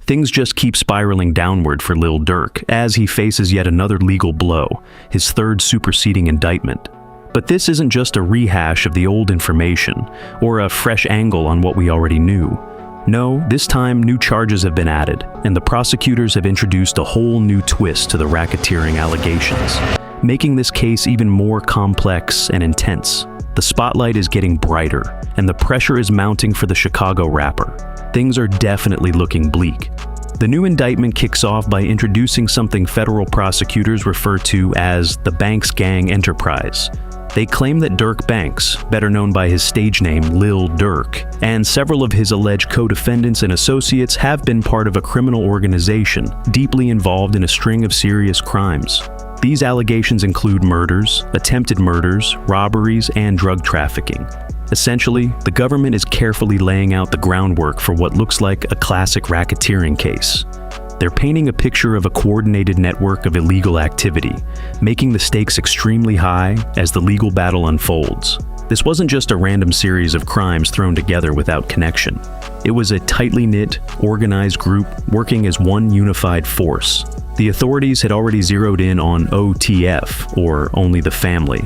Things just keep spiraling downward for Lil Durk as he faces yet another legal blow, his third superseding indictment. But this isn't just a rehash of the old information, or a fresh angle on what we already knew. No, this time new charges have been added, and the prosecutors have introduced a whole new twist to the racketeering allegations, making this case even more complex and intense. The spotlight is getting brighter, and the pressure is mounting for the Chicago rapper. Things are definitely looking bleak. The new indictment kicks off by introducing something federal prosecutors refer to as the Banks Gang enterprise. They claim that Durk Banks, better known by his stage name Lil Durk, and several of his alleged co-defendants and associates have been part of a criminal organization deeply involved in a string of serious crimes. These allegations include murders, attempted murders, robberies, and drug trafficking. Essentially, the government is carefully laying out the groundwork for what looks like a classic racketeering case. They're painting a picture of a coordinated network of illegal activity, making the stakes extremely high as the legal battle unfolds. This wasn't just a random series of crimes thrown together without connection. It was a tightly knit, organized group working as one unified force. The authorities had already zeroed in on OTF, or Only the Family.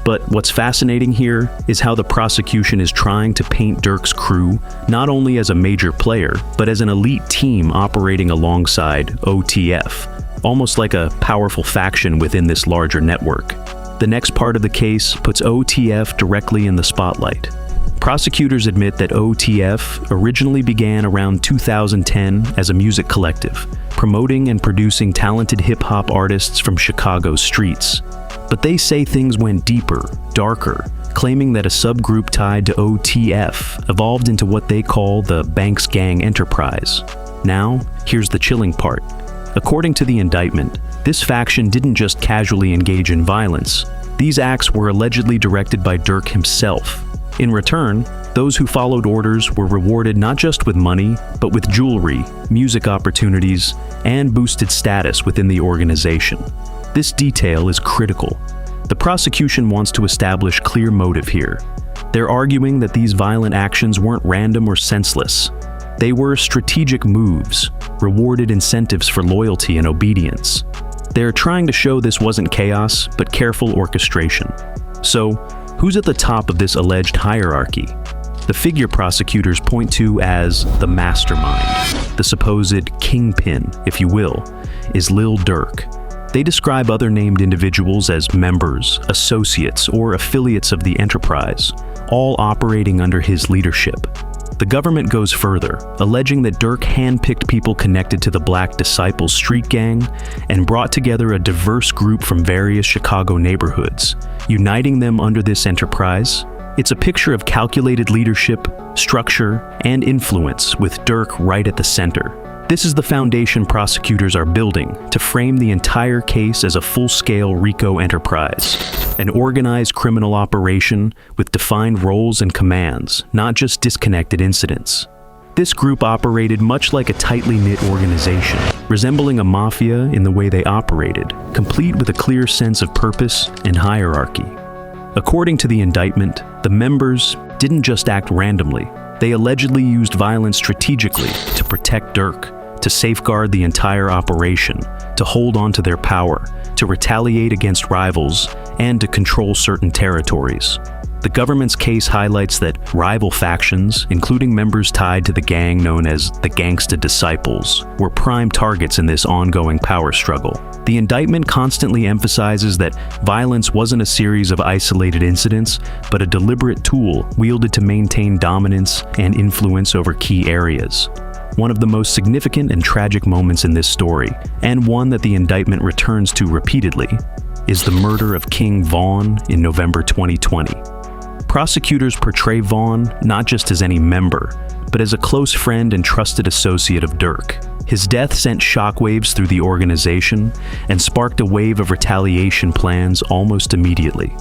But what's fascinating here is how the prosecution is trying to paint Durk's crew not only as a major player, but as an elite team operating alongside OTF, almost like a powerful faction within this larger network. The next part of the case puts OTF directly in the spotlight. Prosecutors admit that OTF originally began around 2010 as a music collective, promoting and producing talented hip-hop artists from Chicago's streets. But they say things went deeper, darker, claiming that a subgroup tied to OTF evolved into what they call the Banks Gang enterprise. Now, here's the chilling part. According to the indictment, this faction didn't just casually engage in violence. These acts were allegedly directed by Durk himself. In return, those who followed orders were rewarded not just with money, but with jewelry, music opportunities, and boosted status within the organization. This detail is critical. The prosecution wants to establish clear motive here. They're arguing that these violent actions weren't random or senseless. They were strategic moves, rewarded incentives for loyalty and obedience. They're trying to show this wasn't chaos, but careful orchestration. So, who's at the top of this alleged hierarchy? The figure prosecutors point to as the mastermind, the supposed kingpin, if you will, is Lil Durk. They describe other named individuals as members, associates, or affiliates of the enterprise, all operating under his leadership. The government goes further, alleging that Durk handpicked people connected to the Black Disciples street gang and brought together a diverse group from various Chicago neighborhoods, uniting them under this enterprise. It's a picture of calculated leadership, structure, and influence, with Durk right at the center. This is the foundation prosecutors are building to frame the entire case as a full-scale RICO enterprise, an organized criminal operation with defined roles and commands, not just disconnected incidents. This group operated much like a tightly knit organization, resembling a mafia in the way they operated, complete with a clear sense of purpose and hierarchy. According to the indictment, the members didn't just act randomly. They allegedly used violence strategically to protect Durk, to safeguard the entire operation, to hold on to their power, to retaliate against rivals, and to control certain territories. The government's case highlights that rival factions, including members tied to the gang known as the Gangsta Disciples, were prime targets in this ongoing power struggle. The indictment constantly emphasizes that violence wasn't a series of isolated incidents, but a deliberate tool wielded to maintain dominance and influence over key areas. One of the most significant and tragic moments in this story, and one that the indictment returns to repeatedly, is the murder of King Von in November 2020. Prosecutors portray Vaughn not just as any member, but as a close friend and trusted associate of Durk. His death sent shockwaves through the organization and sparked a wave of retaliation plans almost immediately.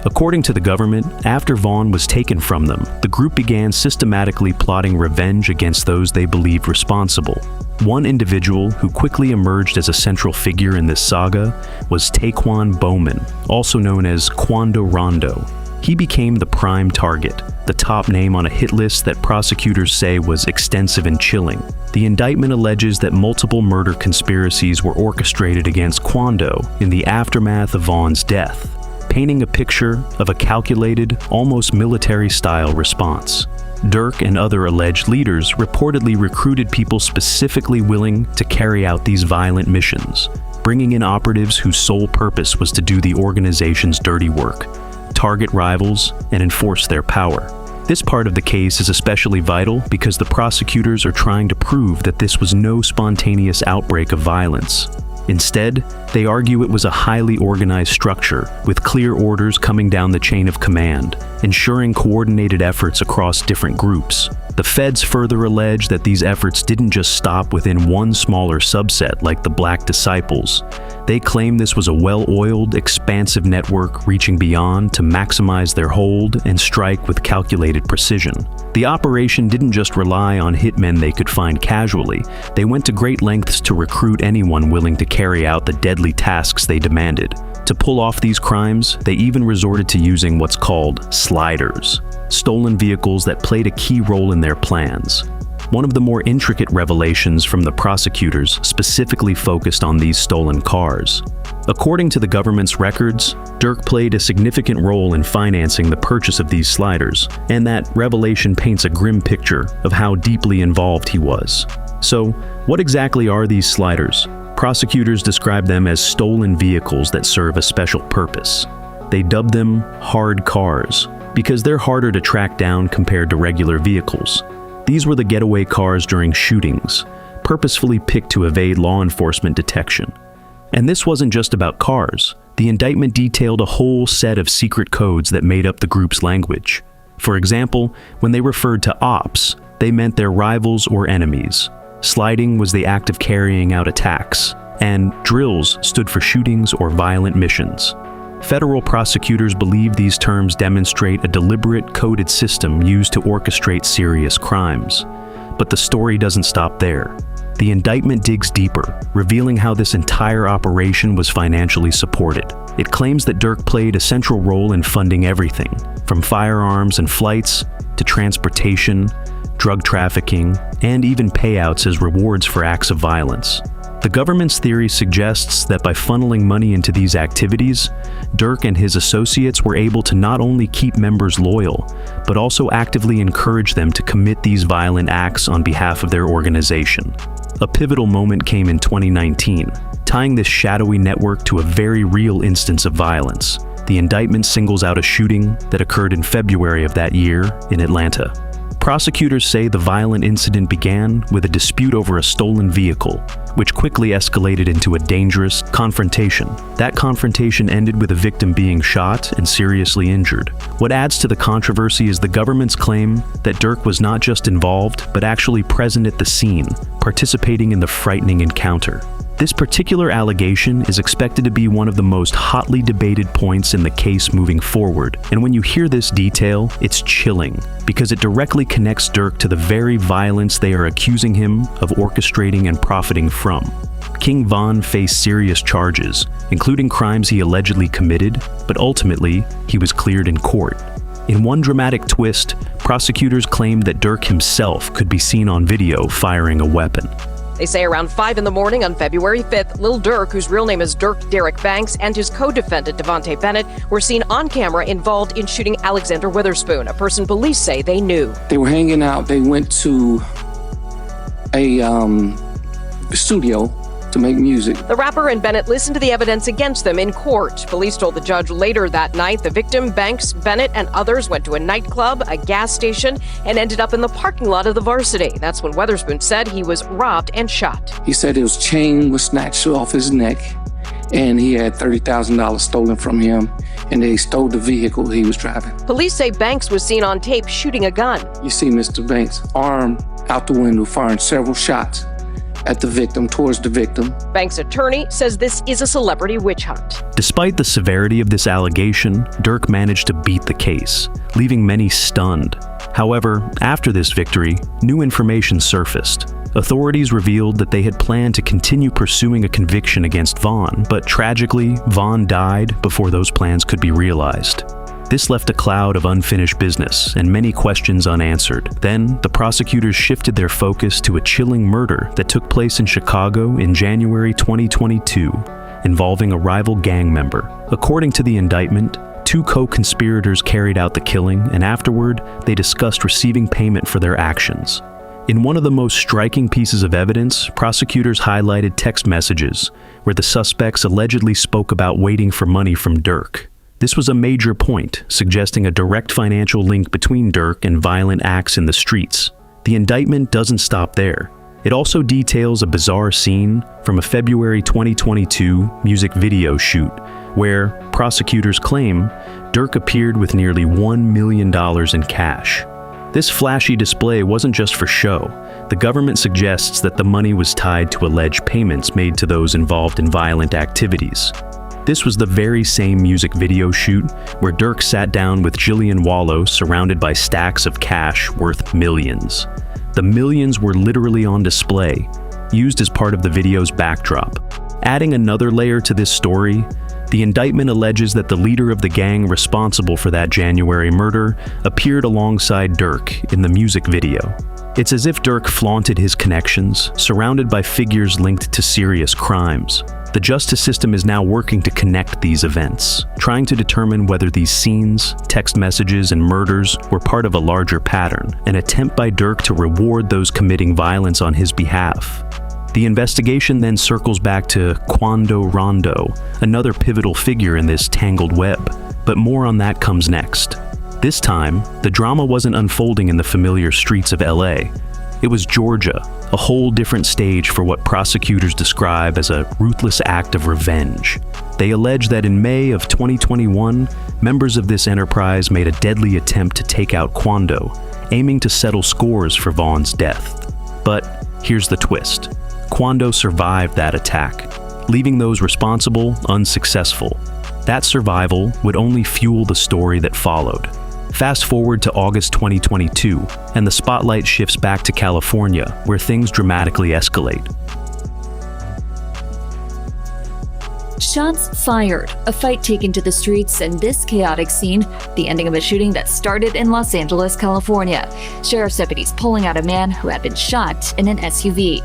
According to the government, after Vaughn was taken from them, the group began systematically plotting revenge against those they believed responsible. One individual who quickly emerged as a central figure in this saga was Taquan Bowman, also known as Quando Rondo. He became the prime target, the top name on a hit list that prosecutors say was extensive and chilling. The indictment alleges that multiple murder conspiracies were orchestrated against Quando in the aftermath of Vaughn's death, painting a picture of a calculated, almost military-style response. Durk and other alleged leaders reportedly recruited people specifically willing to carry out these violent missions, bringing in operatives whose sole purpose was to do the organization's dirty work, target rivals, and enforce their power. This part of the case is especially vital because the prosecutors are trying to prove that this was no spontaneous outbreak of violence. Instead, they argue it was a highly organized structure with clear orders coming down the chain of command, ensuring coordinated efforts across different groups. The feds further allege that these efforts didn't just stop within one smaller subset like the Black Disciples. They claim this was a well-oiled, expansive network reaching beyond to maximize their hold and strike with calculated precision. The operation didn't just rely on hitmen they could find casually. They went to great lengths to recruit anyone willing to carry out the deadly tasks they demanded. To pull off these crimes, they even resorted to using what's called sliders, stolen vehicles that played a key role in their plans. One of the more intricate revelations from the prosecutors specifically focused on these stolen cars. According to the government's records, Durk played a significant role in financing the purchase of these sliders, and that revelation paints a grim picture of how deeply involved he was. So, what exactly are these sliders? Prosecutors describe them as stolen vehicles that serve a special purpose. They dub them hard cars because they're harder to track down compared to regular vehicles. These were the getaway cars during shootings, purposefully picked to evade law enforcement detection. And this wasn't just about cars. The indictment detailed a whole set of secret codes that made up the group's language. For example, when they referred to ops, they meant their rivals or enemies. Sliding was the act of carrying out attacks, and drills stood for shootings or violent missions. Federal prosecutors believe these terms demonstrate a deliberate, coded system used to orchestrate serious crimes. But the story doesn't stop there. The indictment digs deeper, revealing how this entire operation was financially supported. It claims that Durk played a central role in funding everything, from firearms and flights to transportation, drug trafficking, and even payouts as rewards for acts of violence. The government's theory suggests that by funneling money into these activities, Durk and his associates were able to not only keep members loyal, but also actively encourage them to commit these violent acts on behalf of their organization. A pivotal moment came in 2019, tying this shadowy network to a very real instance of violence. The indictment singles out a shooting that occurred in February of that year in Atlanta. Prosecutors say the violent incident began with a dispute over a stolen vehicle, which quickly escalated into a dangerous confrontation. That confrontation ended with a victim being shot and seriously injured. What adds to the controversy is the government's claim that Durk was not just involved, but actually present at the scene, participating in the frightening encounter. This particular allegation is expected to be one of the most hotly debated points in the case moving forward, and when you hear this detail, it's chilling, because it directly connects Durk to the very violence they are accusing him of orchestrating and profiting from. King Von faced serious charges, including crimes he allegedly committed, but ultimately, he was cleared in court. In one dramatic twist, prosecutors claimed that Durk himself could be seen on video firing a weapon. They say around 5 in the morning on February 5th, Lil Durk, whose real name is Durk Derek Banks, and his co-defendant Devontae Bennett were seen on camera involved in shooting Alexander Witherspoon, a person police say they knew. They were hanging out. They went to a studio to make music. The rapper and Bennett listened to the evidence against them in court. Police told the judge later that night the victim, Banks, Bennett, and others went to a nightclub, a gas station, and ended up in the parking lot of the Varsity. That's when Witherspoon said he was robbed and shot. He said his chain was snatched off his neck, and he had $30,000 stolen from him, and they stole the vehicle he was driving. Police say Banks was seen on tape shooting a gun. You see Mr. Banks' arm out the window firing several shots at the victim, towards the victim. Banks' attorney says this is a celebrity witch hunt. Despite the severity of this allegation, Durk managed to beat the case, leaving many stunned. However, after this victory, new information surfaced. Authorities revealed that they had planned to continue pursuing a conviction against Vaughn, but tragically, Vaughn died before those plans could be realized. This left a cloud of unfinished business and many questions unanswered. Then, the prosecutors shifted their focus to a chilling murder that took place in Chicago in January 2022, involving a rival gang member. According to the indictment, 2 co-conspirators carried out the killing, and afterward, they discussed receiving payment for their actions. In one of the most striking pieces of evidence, prosecutors highlighted text messages where the suspects allegedly spoke about waiting for money from Durk. This was a major point, suggesting a direct financial link between Durk and violent acts in the streets. The indictment doesn't stop there. It also details a bizarre scene from a February 2022 music video shoot, where prosecutors claim Durk appeared with nearly $1 million in cash. This flashy display wasn't just for show. The government suggests that the money was tied to alleged payments made to those involved in violent activities. This was the very same music video shoot where Durk sat down with Jillian Wallow surrounded by stacks of cash worth millions. The millions were literally on display, used as part of the video's backdrop. Adding another layer to this story, the indictment alleges that the leader of the gang responsible for that January murder appeared alongside Durk in the music video. It's as if Durk flaunted his connections, surrounded by figures linked to serious crimes. The justice system is now working to connect these events, trying to determine whether these scenes, text messages, and murders were part of a larger pattern, an attempt by Durk to reward those committing violence on his behalf. The investigation then circles back to Quando Rondo, another pivotal figure in this tangled web, but more on that comes next. This time, the drama wasn't unfolding in the familiar streets of LA. It was Georgia, a whole different stage for what prosecutors describe as a ruthless act of revenge. They allege that in May of 2021, members of this enterprise made a deadly attempt to take out Quando, aiming to settle scores for Vaughn's death. But here's the twist. Quando survived that attack, leaving those responsible unsuccessful. That survival would only fuel the story that followed. Fast forward to August 2022, and the spotlight shifts back to California, where things dramatically escalate. Shots fired, a fight taken to the streets, and this chaotic scene, the ending of a shooting that started in Los Angeles, California. Sheriff's deputies pulling out a man who had been shot in an SUV.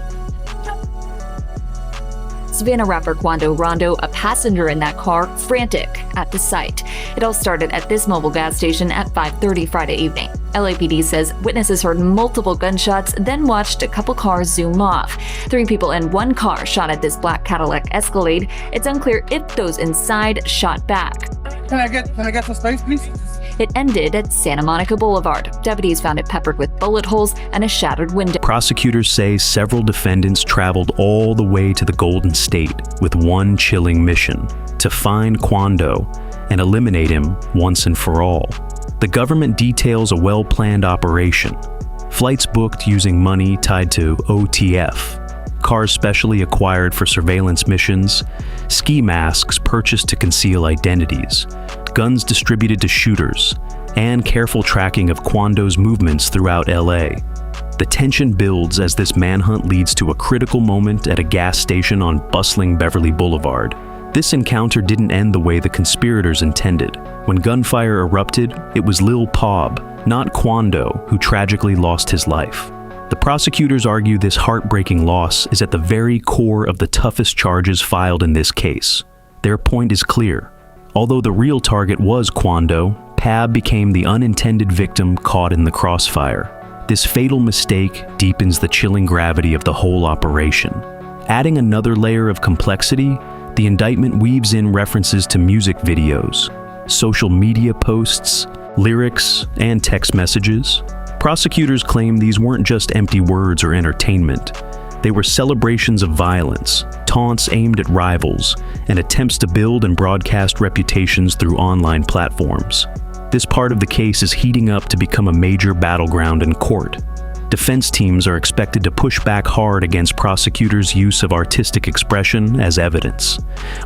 Savannah rapper Quando Rondo, a passenger in that car, frantic at the sight. It all started at this mobile gas station at 5:30 Friday evening. LAPD says witnesses heard multiple gunshots, then watched a couple cars zoom off. 3 people in one car shot at this black Cadillac Escalade. It's unclear if those inside shot back. Can I get some space, please? It ended at Santa Monica Boulevard. Deputies found it peppered with bullet holes and a shattered window. Prosecutors say several defendants traveled all the way to the Golden State with one chilling mission: to find Quando and eliminate him once and for all. The government details a well-planned operation. Flights booked using money tied to OTF, cars specially acquired for surveillance missions, ski masks purchased to conceal identities, guns distributed to shooters, and careful tracking of Quando's movements throughout LA. The tension builds as this manhunt leads to a critical moment at a gas station on bustling Beverly Boulevard. This encounter didn't end the way the conspirators intended. When gunfire erupted, it was Lil Pob, not Quando, who tragically lost his life. The prosecutors argue this heartbreaking loss is at the very core of the toughest charges filed in this case. Their point is clear. Although the real target was Quando, Pab became the unintended victim caught in the crossfire. This fatal mistake deepens the chilling gravity of the whole operation. Adding another layer of complexity, the indictment weaves in references to music videos, social media posts, lyrics, and text messages. Prosecutors claim these weren't just empty words or entertainment. They were celebrations of violence, taunts aimed at rivals, and attempts to build and broadcast reputations through online platforms. This part of the case is heating up to become a major battleground in court. Defense teams are expected to push back hard against prosecutors' use of artistic expression as evidence,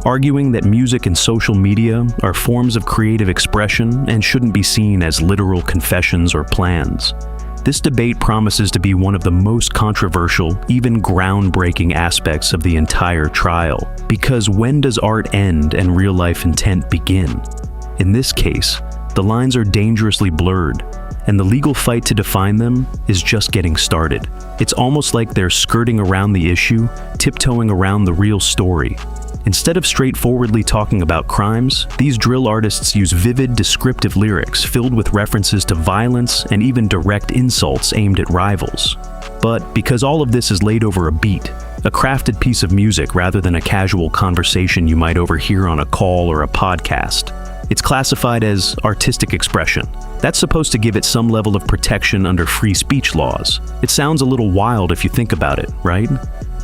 arguing that music and social media are forms of creative expression and shouldn't be seen as literal confessions or plans. This debate promises to be one of the most controversial, even groundbreaking aspects of the entire trial, because when does art end and real-life intent begin? In this case, The lines are dangerously blurred, and the legal fight to define them is just getting started. It's almost like they're skirting around the issue, tiptoeing around the real story. Instead of straightforwardly talking about crimes, these drill artists use vivid, descriptive lyrics filled with references to violence and even direct insults aimed at rivals. But because all of this is laid over a beat, a crafted piece of music rather than a casual conversation you might overhear on a call or a podcast, it's classified as artistic expression. That's supposed to give it some level of protection under free speech laws. It sounds a little wild if you think about it, right?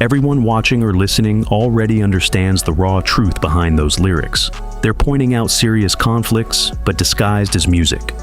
Everyone watching or listening already understands the raw truth behind those lyrics. They're pointing out serious conflicts, but disguised as music.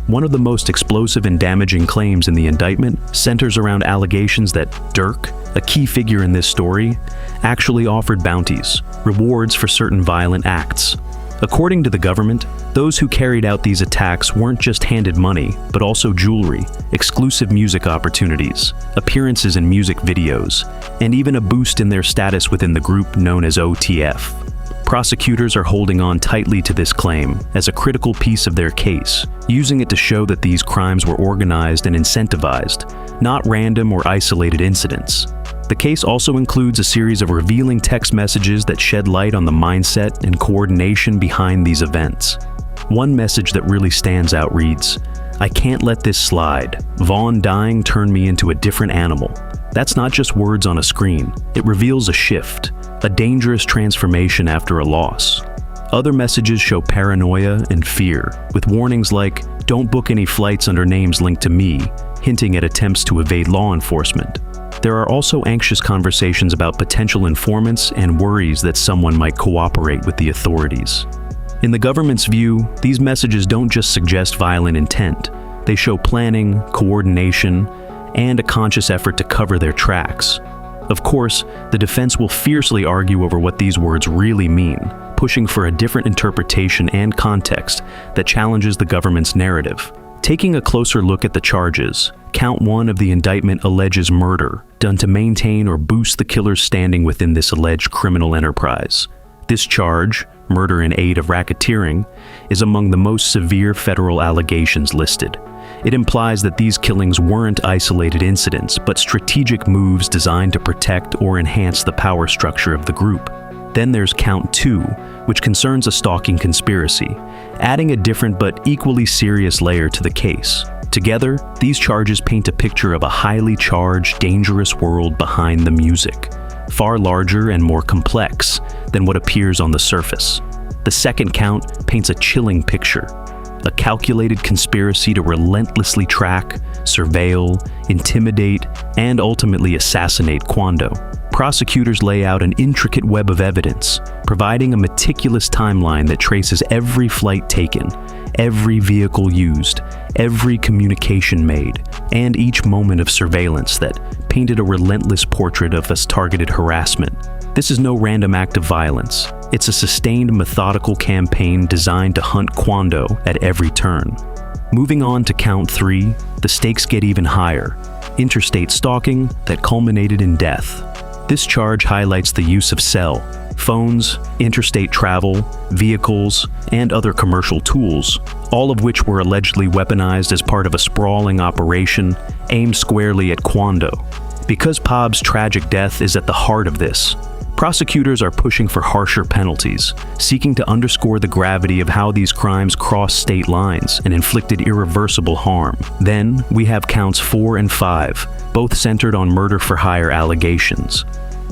One of the most explosive and damaging claims in the indictment centers around allegations that Durk, a key figure in this story, actually offered bounties, rewards for certain violent acts. According to the government, those who carried out these attacks weren't just handed money, but also jewelry, exclusive music opportunities, appearances in music videos, and even a boost in their status within the group known as OTF. Prosecutors are holding on tightly to this claim as a critical piece of their case, using it to show that these crimes were organized and incentivized, not random or isolated incidents. The case also includes a series of revealing text messages that shed light on the mindset and coordination behind these events. One message that really stands out reads, "I can't let this slide. Vaughn dying turned me into a different animal." That's not just words on a screen. It reveals a shift, a dangerous transformation after a loss. Other messages show paranoia and fear, with warnings like, "Don't book any flights under names linked to me," hinting at attempts to evade law enforcement. There are also anxious conversations about potential informants and worries that someone might cooperate with the authorities. In the government's view, these messages don't just suggest violent intent. They show planning, coordination, and a conscious effort to cover their tracks. Of course, the defense will fiercely argue over what these words really mean, pushing for a different interpretation and context that challenges the government's narrative. Taking a closer look at the charges, Count 1 of the indictment alleges murder, done to maintain or boost the killer's standing within this alleged criminal enterprise. This charge, murder in aid of racketeering, is among the most severe federal allegations listed. It implies that these killings weren't isolated incidents, but strategic moves designed to protect or enhance the power structure of the group. Then there's Count 2, which concerns a stalking conspiracy, adding a different but equally serious layer to the case. Together, these charges paint a picture of a highly charged, dangerous world behind the music, far larger and more complex than what appears on the surface. The second count paints a chilling picture, a calculated conspiracy to relentlessly track, surveil, intimidate, and ultimately assassinate Quando. Prosecutors lay out an intricate web of evidence, providing a meticulous timeline that traces every flight taken, every vehicle used, every communication made, and each moment of surveillance that painted a relentless portrait of this targeted harassment. This is no random act of violence. It's a sustained, methodical campaign designed to hunt Quando at every turn. Moving on to Count 3, the stakes get even higher. Interstate stalking that culminated in death. This charge highlights the use of cell, phones, interstate travel, vehicles, and other commercial tools, all of which were allegedly weaponized as part of a sprawling operation aimed squarely at Quando. Because Pob's tragic death is at the heart of this, prosecutors are pushing for harsher penalties, seeking to underscore the gravity of how these crimes crossed state lines and inflicted irreversible harm. Then, we have Counts 4 and 5, both centered on murder-for-hire allegations.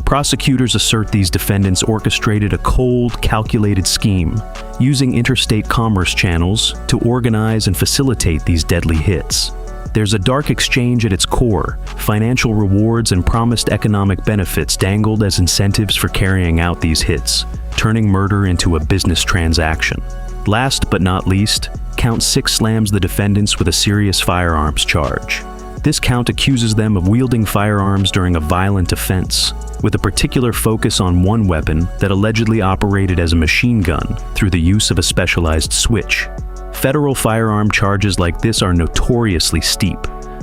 Prosecutors assert these defendants orchestrated a cold, calculated scheme, using interstate commerce channels to organize and facilitate these deadly hits. There's a dark exchange at its core, financial rewards and promised economic benefits dangled as incentives for carrying out these hits, turning murder into a business transaction. Last but not least, Count 6 slams the defendants with a serious firearms charge. This count accuses them of wielding firearms during a violent offense, with a particular focus on one weapon that allegedly operated as a machine gun through the use of a specialized switch. Federal firearm charges like this are notoriously steep,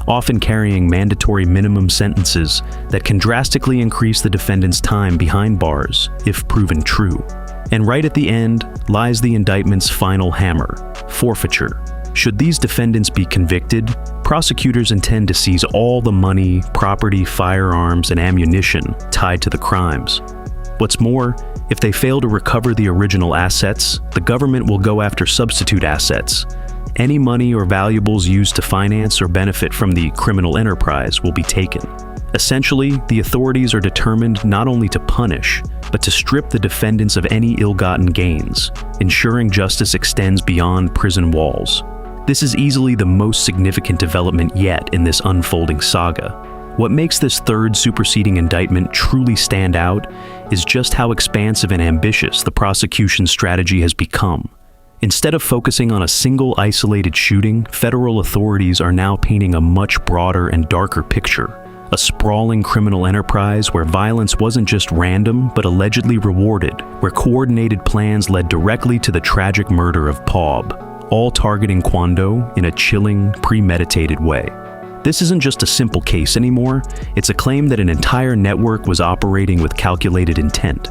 often carrying mandatory minimum sentences that can drastically increase the defendant's time behind bars if proven true. And right at the end lies the indictment's final hammer, forfeiture. Should these defendants be convicted, prosecutors intend to seize all the money, property, firearms, and ammunition tied to the crimes. What's more, if they fail to recover the original assets, the government will go after substitute assets. Any money or valuables used to finance or benefit from the criminal enterprise will be taken. Essentially, the authorities are determined not only to punish, but to strip the defendants of any ill-gotten gains, ensuring justice extends beyond prison walls. This is easily the most significant development yet in this unfolding saga. What makes this third superseding indictment truly stand out is just how expansive and ambitious the prosecution's strategy has become. Instead of focusing on a single isolated shooting, federal authorities are now painting a much broader and darker picture. A sprawling criminal enterprise where violence wasn't just random, but allegedly rewarded, where coordinated plans led directly to the tragic murder of Paub, all targeting Quando in a chilling, premeditated way. This isn't just a simple case anymore, it's a claim that an entire network was operating with calculated intent.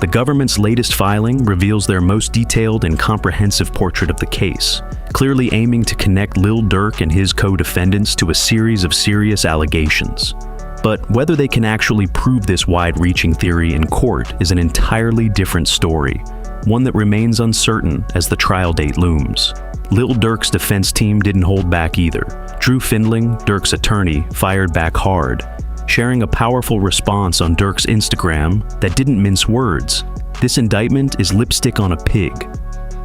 The government's latest filing reveals their most detailed and comprehensive portrait of the case, clearly aiming to connect Lil Durk and his co-defendants to a series of serious allegations. But whether they can actually prove this wide-reaching theory in court is an entirely different story, one that remains uncertain as the trial date looms. Lil Durk's defense team didn't hold back either. Drew Findling, Durk's attorney, fired back hard, sharing a powerful response on Durk's Instagram that didn't mince words. This indictment is lipstick on a pig.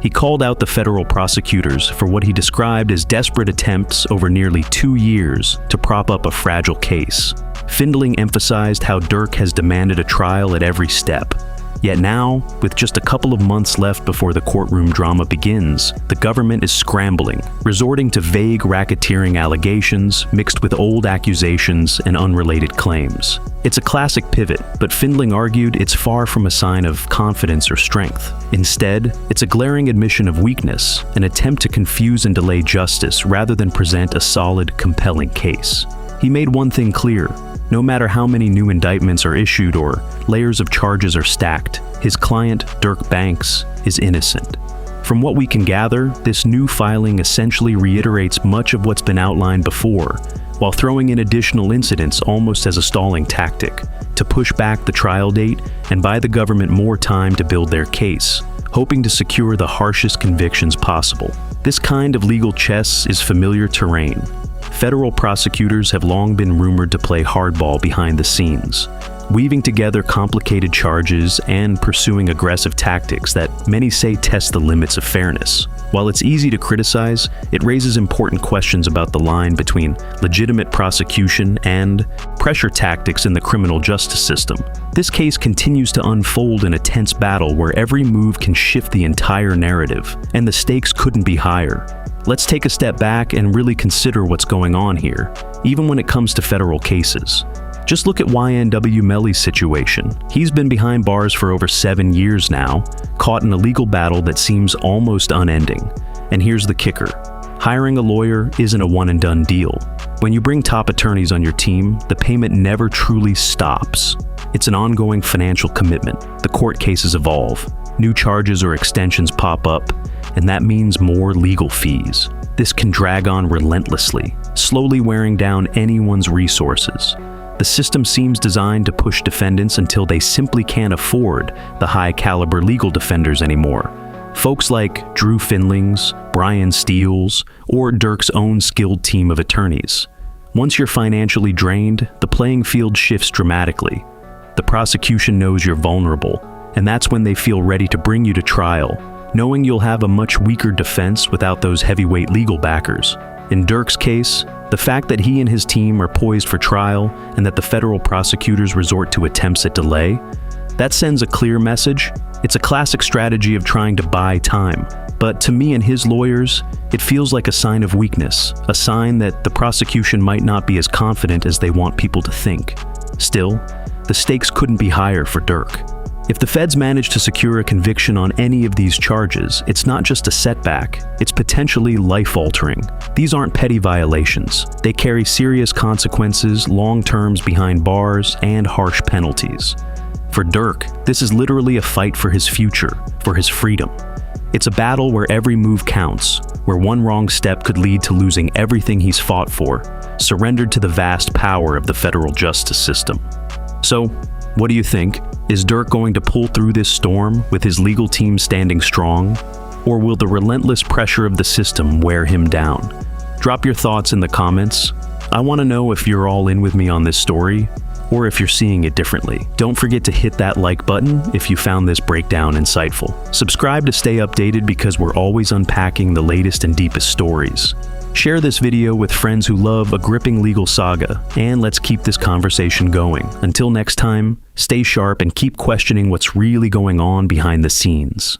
He called out the federal prosecutors for what he described as desperate attempts over nearly 2 years to prop up a fragile case. Findling emphasized how Durk has demanded a trial at every step. Yet now, with just a couple of months left before the courtroom drama begins, the government is scrambling, resorting to vague racketeering allegations mixed with old accusations and unrelated claims. It's a classic pivot, but Findling argued it's far from a sign of confidence or strength. Instead, it's a glaring admission of weakness, an attempt to confuse and delay justice rather than present a solid, compelling case. He made one thing clear. No matter how many new indictments are issued or layers of charges are stacked, his client, Durk Banks, is innocent. From what we can gather, this new filing essentially reiterates much of what's been outlined before, while throwing in additional incidents almost as a stalling tactic, to push back the trial date and buy the government more time to build their case, hoping to secure the harshest convictions possible. This kind of legal chess is familiar terrain. Federal prosecutors have long been rumored to play hardball behind the scenes, weaving together complicated charges and pursuing aggressive tactics that many say test the limits of fairness. While it's easy to criticize, it raises important questions about the line between legitimate prosecution and pressure tactics in the criminal justice system. This case continues to unfold in a tense battle where every move can shift the entire narrative, and the stakes couldn't be higher. Let's take a step back and really consider what's going on here, even when it comes to federal cases. Just look at YNW Melly's situation. He's been behind bars for over 7 years now, caught in a legal battle that seems almost unending. And here's the kicker. Hiring a lawyer isn't a one-and-done deal. When you bring top attorneys on your team, the payment never truly stops. It's an ongoing financial commitment. The court cases evolve. New charges or extensions pop up, and that means more legal fees. This can drag on relentlessly, slowly wearing down anyone's resources. The system seems designed to push defendants until they simply can't afford the high-caliber legal defenders anymore. Folks like Drew Findling's, Brian Steele's, or Durk's own skilled team of attorneys. Once you're financially drained, the playing field shifts dramatically. The prosecution knows you're vulnerable, and that's when they feel ready to bring you to trial, knowing you'll have a much weaker defense without those heavyweight legal backers. In Durk's case, the fact that he and his team are poised for trial and that the federal prosecutors resort to attempts at delay, that sends a clear message. It's a classic strategy of trying to buy time. But to me and his lawyers, it feels like a sign of weakness, a sign that the prosecution might not be as confident as they want people to think. Still, the stakes couldn't be higher for Durk. If the feds manage to secure a conviction on any of these charges, it's not just a setback, it's potentially life-altering. These aren't petty violations. They carry serious consequences, long terms behind bars, and harsh penalties. For Durk, this is literally a fight for his future, for his freedom. It's a battle where every move counts, where one wrong step could lead to losing everything he's fought for, surrendered to the vast power of the federal justice system. So, what do you think? Is Durk going to pull through this storm with his legal team standing strong? Or will the relentless pressure of the system wear him down? Drop your thoughts in the comments. I want to know if you're all in with me on this story, or if you're seeing it differently. Don't forget to hit that like button if you found this breakdown insightful. Subscribe to stay updated because we're always unpacking the latest and deepest stories. Share this video with friends who love a gripping legal saga, and let's keep this conversation going. Until next time, stay sharp and keep questioning what's really going on behind the scenes.